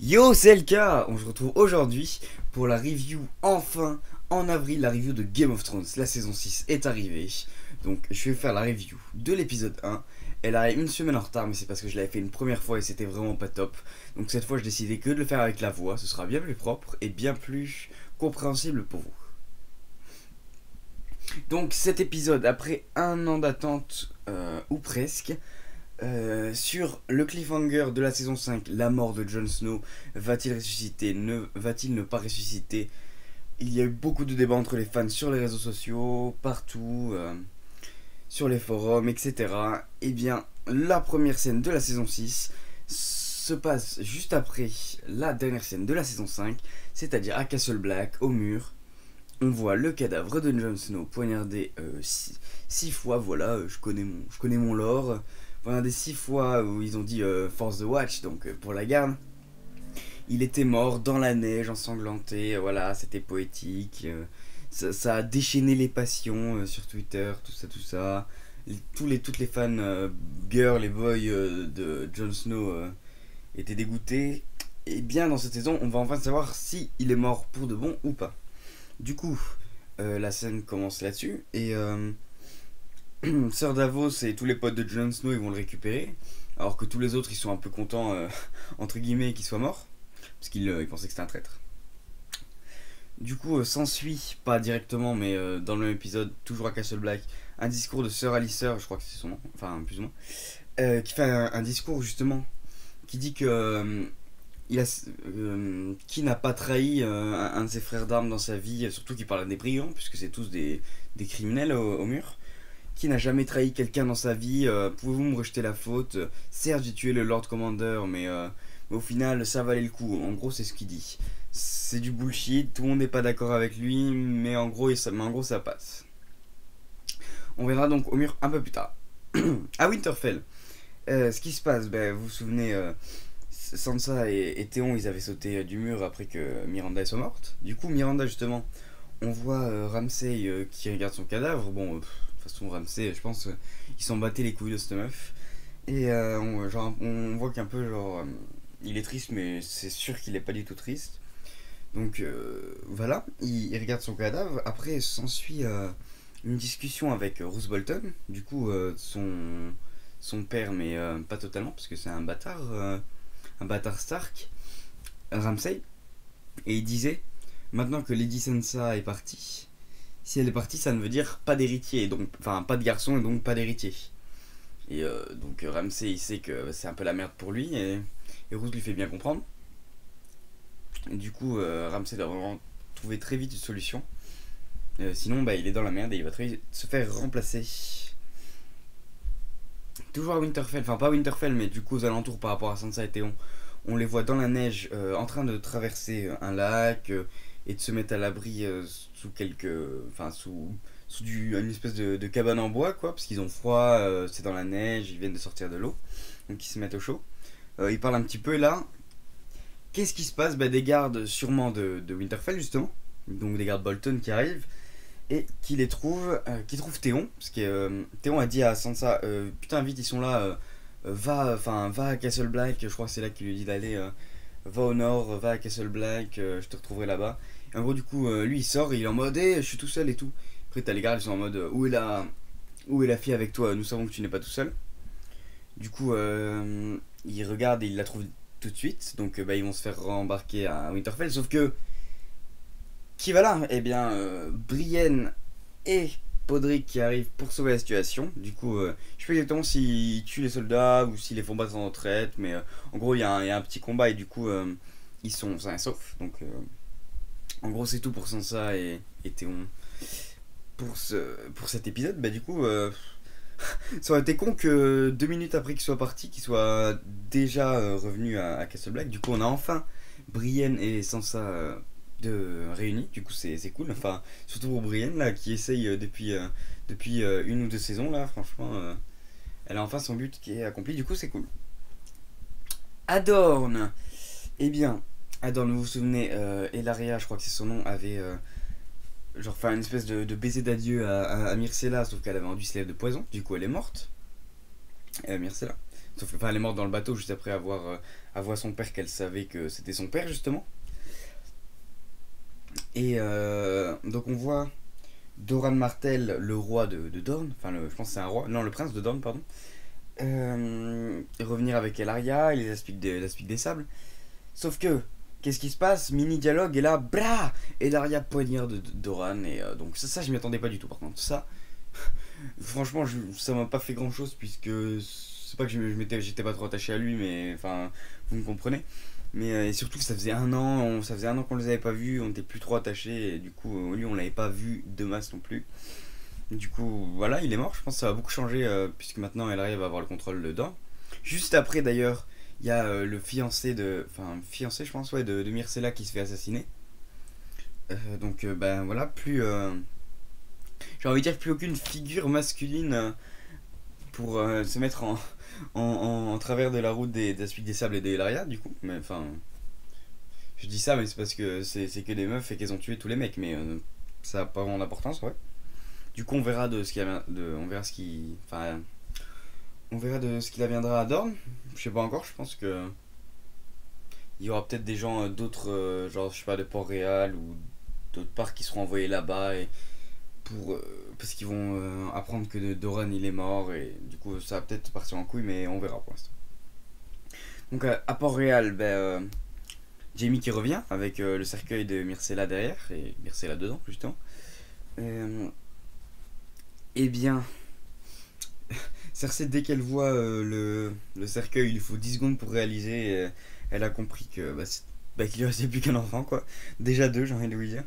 Yo, c'est LK. On se retrouve aujourd'hui pour la review, enfin, en avril, la review de Game of Thrones. La saison 6 est arrivée. Donc, je vais faire la review de l'épisode 1. Elle arrive une semaine en retard, mais c'est parce que je l'avais fait une première fois et c'était vraiment pas top. Donc, cette fois, je décidais que de le faire avec la voix. Ce sera bien plus propre et bien plus compréhensible pour vous. Donc, cet épisode, après un an d'attente, ou presque, sur le cliffhanger de la saison 5, la mort de Jon Snow, va-t-il ressusciter, va-t-il ne pas ressusciter? Il y a eu beaucoup de débats entre les fans sur les réseaux sociaux, partout, sur les forums, etc. Et bien, la première scène de la saison 6 se passe juste après la dernière scène de la saison 5, c'est-à-dire à Castle Black, au mur. On voit le cadavre de Jon Snow poignardé 6 fois, voilà, je connais mon lore. Voilà, des 6 fois où ils ont dit Force the Watch, donc pour la garde. Il était mort dans la neige, ensanglanté, voilà, c'était poétique. Ça a déchaîné les passions sur Twitter, tout ça. Toutes les fans girls et boys de Jon Snow étaient dégoûtés. Et bien, dans cette saison, on va enfin savoir si il est mort pour de bon ou pas. Du coup, la scène commence là-dessus, et Sir Davos et tous les potes de Jon Snow ils vont le récupérer, alors que tous les autres ils sont un peu contents entre guillemets qu'il soit mort, parce qu'ils pensaient que c'était un traître. Du coup, s'ensuit, pas directement, mais dans le même épisode, toujours à Castle Black, un discours de Sir Alistair, je crois que c'est son nom, enfin plus ou moins, qui fait un discours justement, qui dit que qui n'a pas trahi un de ses frères d'armes dans sa vie, surtout qui parle des brigands, puisque c'est tous des criminels au mur. Qui n'a jamais trahi quelqu'un dans sa vie, pouvez-vous me rejeter la faute? Certes, j'ai tué le Lord Commander, mais au final, ça valait le coup. En gros, c'est ce qu'il dit. C'est du bullshit, tout le monde n'est pas d'accord avec lui, mais en gros, ça passe. On verra donc au mur un peu plus tard. À Winterfell, ce qui se passe, ben, vous vous souvenez, Sansa et Théon, ils avaient sauté du mur après que Miranda soit morte. Du coup, Miranda, justement, on voit Ramsay qui regarde son cadavre. Bon, de toute façon, Ramsay, je pense, il s'en battait les couilles de cette meuf. Et on voit qu'un peu, il est triste, mais c'est sûr qu'il est pas du tout triste. Donc voilà, il regarde son cadavre. Après, s'ensuit une discussion avec Roose Bolton. Du coup, son père, mais pas totalement, parce que c'est un bâtard Stark, Ramsay. Et il disait, maintenant que Lady Sansa est partie, si elle est partie, ça ne veut dire pas d'héritier, donc, enfin pas de garçon et donc pas d'héritier. Et donc Ramsay, il sait que c'est un peu la merde pour lui, et Roose lui fait bien comprendre. Et du coup, Ramsay doit vraiment trouver très vite une solution. Sinon, bah, il est dans la merde et il va se faire remplacer. Toujours à Winterfell, enfin pas à Winterfell, mais du coup aux alentours par rapport à Sansa et Théon. On les voit dans la neige en train de traverser un lac et de se mettre à l'abri sous quelques. Enfin, une espèce de cabane en bois, quoi, parce qu'ils ont froid, c'est dans la neige, ils viennent de sortir de l'eau, donc ils se mettent au chaud. Ils parlent un petit peu, et là, qu'est-ce qui se passe? Bah, des gardes, sûrement de Winterfell, justement, donc des gardes Bolton qui arrivent, et qui trouvent Théon, parce que Théon a dit à Sansa putain, vite, ils sont là, va à Castle Black, je crois que c'est là qu'il lui dit d'aller, va au nord, va à Castle Black, je te retrouverai là-bas. Et en gros, du coup, lui il sort et il est en mode je suis tout seul et tout. Après, t'as les gardes, ils sont en mode où est la fille avec toi? Nous savons que tu n'es pas tout seul. Du coup, il regarde et il la trouve tout de suite, donc bah, ils vont se faire rembarquer à Winterfell, sauf que qui va là? Eh bien, Brienne et Podrick qui arrivent pour sauver la situation. Du coup, je sais pas exactement s'ils tuent les soldats ou s'ils les font battre en retraite, mais en gros, il y a un petit combat et du coup, ils sont sains et saufs. Donc, en gros, c'est tout pour Sansa et Théon pour cet épisode. Bah, du coup, ça aurait été con que 2 minutes après qu'ils soient partis, qu'ils soient déjà revenus à Castle Black. Du coup, on a enfin Brienne et Sansa de réunis. Du coup, c'est cool. Enfin, surtout pour Brienne là, qui essaye depuis une ou deux saisons là. Franchement, elle a enfin son but qui est accompli. Du coup, c'est cool. Adorn. Eh bien, Adorn, vous vous souvenez, Elaria, je crois que c'est son nom, avait genre fait une espèce de baiser d'adieu à Myrcella, sauf qu'elle avait enduit ses lèvres de poison. Du coup, elle est morte. Myrcella. Sauf, enfin, elle est morte dans le bateau juste après avoir son père qu'elle savait que c'était son père, justement. Et donc on voit Doran Martell, le roi de Dorne, enfin je pense que c'est un roi, non le prince de Dorne, pardon, revenir avec Elaria, il les explique des sables. Sauf que, qu'est-ce qui se passe? Mini dialogue et là, bra Elaria poignarde de Doran, et donc ça je m'y attendais pas du tout par contre. Ça, franchement, ça m'a pas fait grand chose puisque c'est pas que j'étais pas trop attaché à lui, mais enfin, vous me comprenez. Mais et surtout que ça faisait un an qu'on les avait pas vus, on était plus trop attachés, et du coup, lui on l'avait pas vu de masse non plus. Du coup, voilà, il est mort. Je pense que ça va beaucoup changer puisque maintenant elle arrive à avoir le contrôle dedans. Juste après d'ailleurs, il y a le fiancé enfin, fiancé je pense, ouais, de Myrcella qui se fait assassiner. Donc, ben voilà, j'ai envie de dire plus aucune figure masculine pour se mettre en travers de la route des Aspics des Sables et des Elaria, du coup. Mais enfin, je dis ça, mais c'est parce que c'est que des meufs et qu'elles ont tué tous les mecs, mais ça n'a pas vraiment d'importance, ouais. Du coup, on verra de ce qui, on verra ce qui, enfin, on verra de ce qu'il adviendra à Dorne. Je sais pas encore. Je pense que il y aura peut-être des gens d'autres, genre je sais pas de Port-Réal ou d'autres parts qui seront envoyés là-bas et parce qu'ils vont apprendre que Doran il est mort et du coup ça va peut-être partir en couille, mais on verra pour l'instant. Donc à Port-Réal, Jaime qui revient avec le cercueil de Myrcella derrière et Myrcella dedans justement. Eh bien, Cersei, dès qu'elle voit le cercueil, il faut 10 secondes pour réaliser. Elle a compris que qu'il lui restait plus qu'un enfant, quoi. Déjà deux, j'ai envie de vous dire.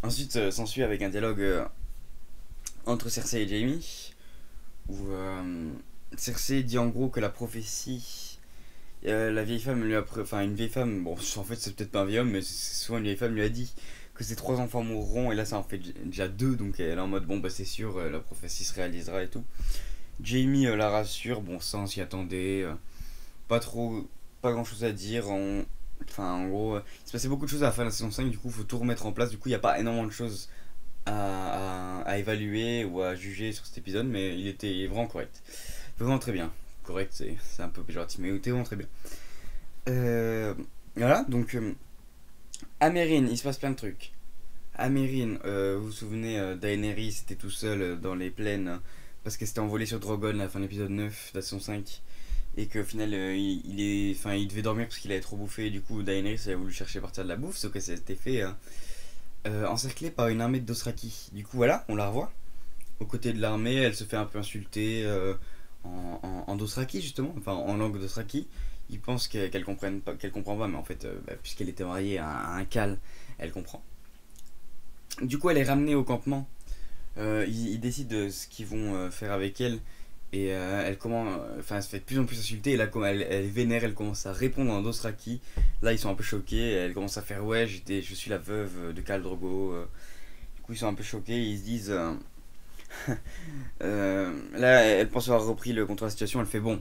Ensuite, s'ensuit avec un dialogue entre Cersei et Jaime, où Cersei dit en gros que la prophétie. La vieille femme lui a. Enfin, une vieille femme, bon, en fait, c'est peut-être pas un vieil homme, mais c'est souvent une vieille femme lui a dit que ses trois enfants mourront, et là, ça en fait déjà deux, donc elle est en mode bon, bah c'est sûr, la prophétie se réalisera et tout. Jaime la rassure, bon ça on s'y attendait, pas trop, pas grand chose à dire, enfin en gros, il se passait beaucoup de choses à la fin de la saison 5, du coup il faut tout remettre en place, du coup il n'y a pas énormément de choses à évaluer ou à juger sur cet épisode, mais il était vraiment correct, vraiment très bien, correct c'est un peu péjoratif, mais il était vraiment très bien. Voilà, donc à Meereen il se passe plein de trucs. À Meereen, vous vous souvenez, Daenerys était tout seul dans les plaines parce qu'elle s'était envolée sur Drogon à la fin de l'épisode 9 de la saison 5 et qu'au final il devait dormir parce qu'il avait trop bouffé et du coup Daenerys avait voulu chercher à partir de la bouffe sauf que ça s'était fait encerclé par une armée de Dothraki. Du coup voilà, on la revoit aux côtés de l'armée, elle se fait un peu insulter en Dothraki justement, enfin en langue Dothraki. Ils pensent qu'elle comprenne pas, qu'elle comprend pas, mais en fait puisqu'elle était mariée à un Khal, elle comprend. Du coup elle est ramenée au campement. Ils décident de ce qu'ils vont faire avec elle et elle se fait de plus en plus insulter et là comme elle est vénère, elle commence à répondre en Dothraki. Là ils sont un peu choqués, elle commence à faire ouais je suis la veuve de Khal Drogo. Du coup ils sont un peu choqués, ils se disent là elle pense avoir repris le contrôle de la situation, elle fait bon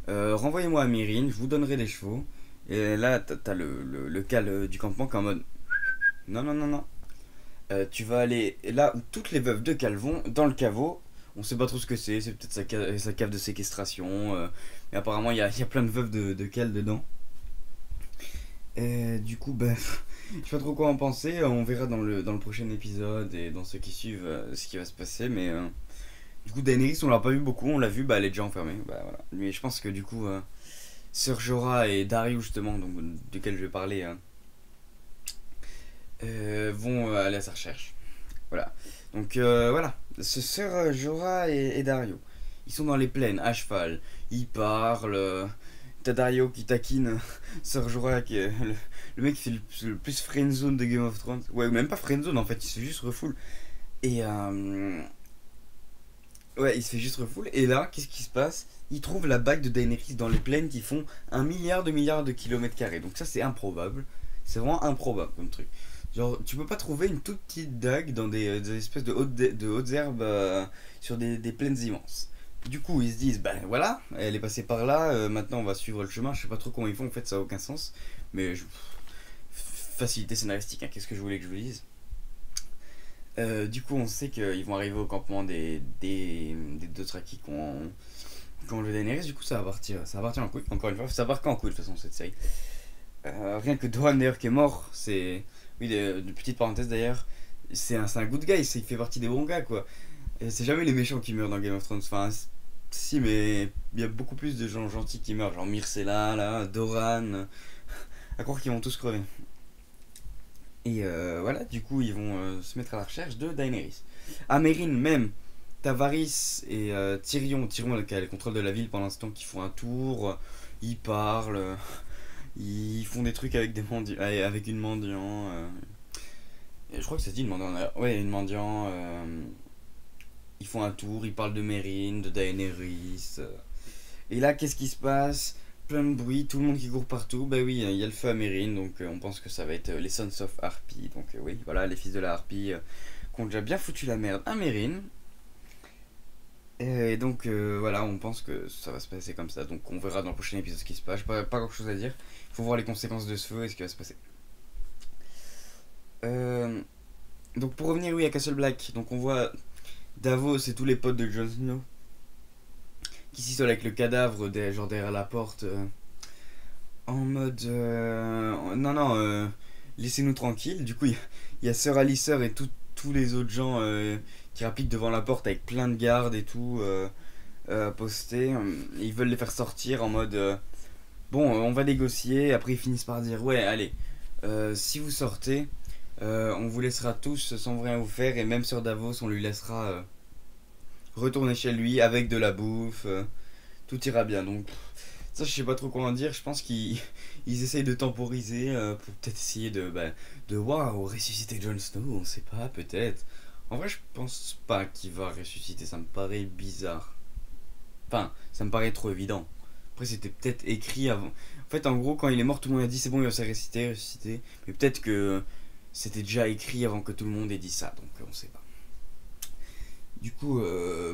renvoyez-moi à Meereen, je vous donnerai des chevaux. Et là t'as le Khal du campement qui est en mode non non non non. Tu vas aller là où toutes les veuves de Khal vont, dans le caveau. On sait pas trop ce que c'est peut-être sa cave de séquestration. Mais apparemment, il y a plein de veuves de Khal dedans. Du coup, je sais pas trop quoi en penser. On verra dans le prochain épisode et dans ceux qui suivent ce qui va se passer. Mais du coup, Daenerys, on l'a pas vu beaucoup. On l'a vu, elle est déjà enfermée. Voilà. Mais je pense que du coup, Sir Jorah et Daario, justement, donc, duquel je vais parler, vont aller à sa recherche. Voilà. Donc voilà, ce Sir Jorah et Dario, ils sont dans les plaines à cheval, ils parlent. T'as Dario qui taquine Sir Jorah, qui est le mec qui fait le plus friendzone de Game of Thrones. Ouais, même pas friendzone en fait, il se fait juste refoule. Et ouais, il se fait juste refoule. Et là, qu'est-ce qui se passe? Il trouve la bague de Daenerys dans les plaines qui font 1 milliard de kilomètres carrés. Donc ça, c'est improbable. C'est vraiment improbable comme truc. Genre, tu peux pas trouver une toute petite dague dans des espèces de hautes herbes sur des plaines immenses. Du coup, ils se disent, voilà, elle est passée par là, maintenant on va suivre le chemin. Je sais pas trop comment ils font, en fait, ça a aucun sens. Mais facilité scénaristique, hein, qu'est-ce que je voulais que je vous dise. Du coup, on sait qu'ils vont arriver au campement des Dothraki Quand le Daenerys, du coup, ça va partir en couille. Encore une fois, ça part qu'en couille de toute façon cette série. Rien que Doran d'ailleurs qui est mort, c'est. Oui, de petite parenthèse d'ailleurs, c'est un good guy, il fait partie des bons gars quoi. Et c'est jamais les méchants qui meurent dans Game of Thrones. Enfin, si, mais il y a beaucoup plus de gens gentils qui meurent, genre Myrcella, là, Doran. À croire qu'ils vont tous crever. Et voilà, du coup, ils vont se mettre à la recherche de Daenerys. Amérin, même, Tavaris et Tyrion qui a le contrôle de la ville pendant l'instant, qui font un tour, ils parlent, ils font des trucs avec avec une mendiant. Et je crois que ça se dit une mendiant. Ouais, une mendiant. Ils font un tour, ils parlent de Mérine, de Daenerys. Et là, qu'est-ce qui se passe? Plein de bruit, tout le monde qui court partout. Bah oui, il y a le feu à Mérine, donc on pense que ça va être les Sons of Harpy. Donc oui, voilà, les fils de la Harpy qui ont déjà bien foutu la merde à Mérine. Et donc voilà, on pense que ça va se passer comme ça. Donc on verra dans le prochain épisode ce qui se passe. Pas grand chose à dire. Il faut voir les conséquences de ce feu et ce qui va se passer. Donc pour revenir oui à Castle Black, donc on voit Davos et tous les potes de Jon Snow qui s'isolent avec le cadavre genre derrière la porte en mode non, laissez-nous tranquilles. Du coup il y a Sir Alistair et tous les autres gens qui rappliquent devant la porte avec plein de gardes et tout postés. Ils veulent les faire sortir en mode bon on va négocier. Après ils finissent par dire ouais allez si vous sortez on vous laissera tous sans rien vous faire, et même sur Davos on lui laissera retourner chez lui avec de la bouffe, tout ira bien. Donc ça je sais pas trop quoi en dire, je pense qu'ils essayent de temporiser pour peut-être essayer de waouh ressusciter Jon Snow, on sait pas, peut-être. En vrai je pense pas qu'il va ressusciter, ça me paraît bizarre. Enfin, ça me paraît trop évident. Après c'était peut-être écrit avant. En fait en gros quand il est mort tout le monde a dit c'est bon il va se ressusciter. Mais peut-être que c'était déjà écrit avant que tout le monde ait dit ça, donc on sait pas. Du coup,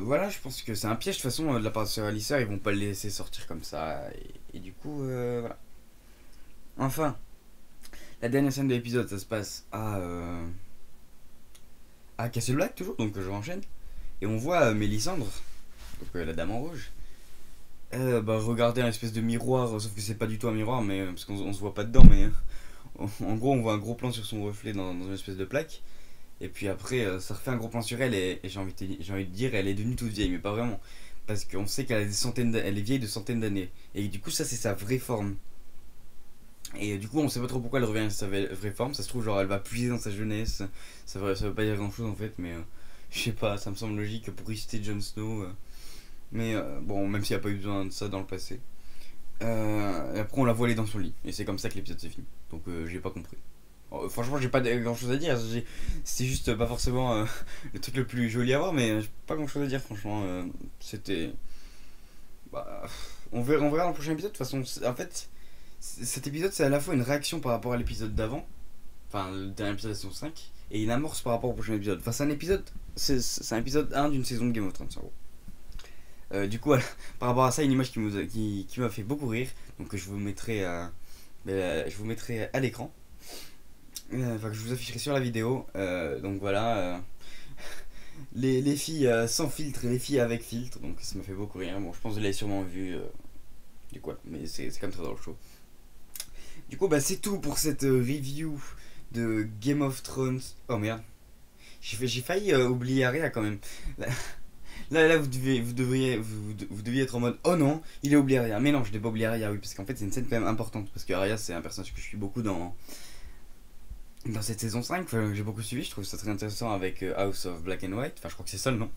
voilà, je pense que c'est un piège de toute façon de la part de Sir Alistair, ils vont pas le laisser sortir comme ça, et du coup, voilà. Enfin, la dernière scène de l'épisode, ça se passe à Castle Black toujours, donc je renchaîne, et on voit Mélisandre, donc la dame en rouge, regarder un espèce de miroir, sauf que c'est pas du tout un miroir, mais parce qu'on se voit pas dedans, mais en gros, on voit un gros plan sur son reflet dans une espèce de plaque. Et puis après, ça refait un gros plan sur elle, et j'ai envie de dire, elle est devenue toute vieille, mais pas vraiment. Parce qu'on sait qu'elle a elle est vieille de centaines d'années. Et du coup, ça, c'est sa vraie forme. Et du coup, on sait pas trop pourquoi elle revient à sa vraie forme. Ça se trouve, genre, elle va puiser dans sa jeunesse. Ça veut pas dire grand chose en fait, mais je sais pas, ça me semble logique pour ressusciter Jon Snow. Mais bon, même s'il n'y a pas eu besoin de ça dans le passé. Et après, on la voit aller dans son lit. Et c'est comme ça que l'épisode se finit. Donc, j'ai pas compris. Franchement, j'ai pas grand chose à dire. C'est juste pas forcément le truc le plus joli à voir, mais j'ai pas grand chose à dire, franchement. C'était. Bah, on verra dans le prochain épisode. De toute façon, en fait, cet épisode, c'est à la fois une réaction par rapport à l'épisode d'avant, enfin, le dernier épisode de la saison 5, et une amorce par rapport au prochain épisode. Enfin, c'est un épisode. C'est un épisode 1 d'une saison de Game of Thrones, en gros. Du coup, voilà, par rapport à ça, une image qui m'a fait beaucoup rire, donc que je vous mettrai à l'écran. Enfin, que je vous afficherai sur la vidéo. Donc voilà. Les filles sans filtre et les filles avec filtre. Donc ça m'a fait beaucoup rire. Bon, je pense que vous l'avez sûrement vu. Du coup, mais c'est quand même très drôle, chaud. Du coup, c'est tout pour cette review de Game of Thrones. Oh merde. J'ai failli oublier Arya quand même. Là, vous deviez être en mode oh non, il a oublié Arya. Mais non, je n'ai pas oublié Arya, oui, parce qu'en fait, c'est une scène quand même importante. Parce que Arya, c'est un personnage que je suis beaucoup dans cette saison 5, que j'ai beaucoup suivi. Je trouve ça très intéressant avec House of Black and White. Enfin, je crois que c'est ça le nom.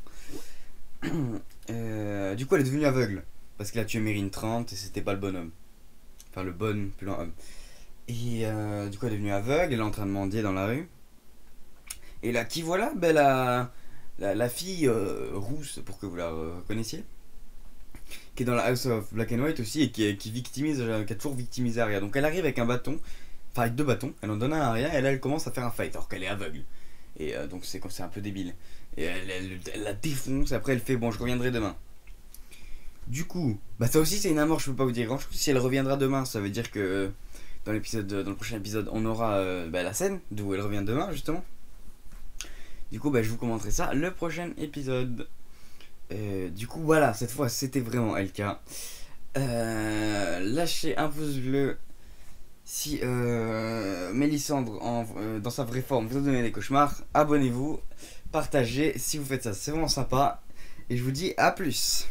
Du coup, elle est devenue aveugle. Parce qu'elle a tué Mérine 30 et c'était pas le bon homme. Enfin, le bon, plus loin homme. Et du coup, elle est devenue aveugle. Elle est en train de mendier dans la rue. Et là, qui voilà la fille rousse, pour que vous la reconnaissiez, qui est dans la House of Black and White aussi, et qui victimise, qui a toujours victimisé Arya. Donc elle arrive avec un bâton, enfin avec deux bâtons, elle en donne un à Arya, et là elle commence à faire un fight, alors qu'elle est aveugle. Et donc c'est un peu débile. Et elle la défonce, après elle fait bon, je reviendrai demain. Du coup, ça aussi c'est une amorce, je peux pas vous dire grand chose. Si elle reviendra demain, ça veut dire que dans le prochain épisode, on aura la scène d'où elle revient demain, justement. Du coup, je vous commenterai ça le prochain épisode. Du coup, voilà, cette fois, c'était vraiment LK. Lâchez un pouce bleu si Mélissandre, dans sa vraie forme, vous a donné des cauchemars. Abonnez-vous, partagez si vous faites ça, c'est vraiment sympa. Et je vous dis à plus.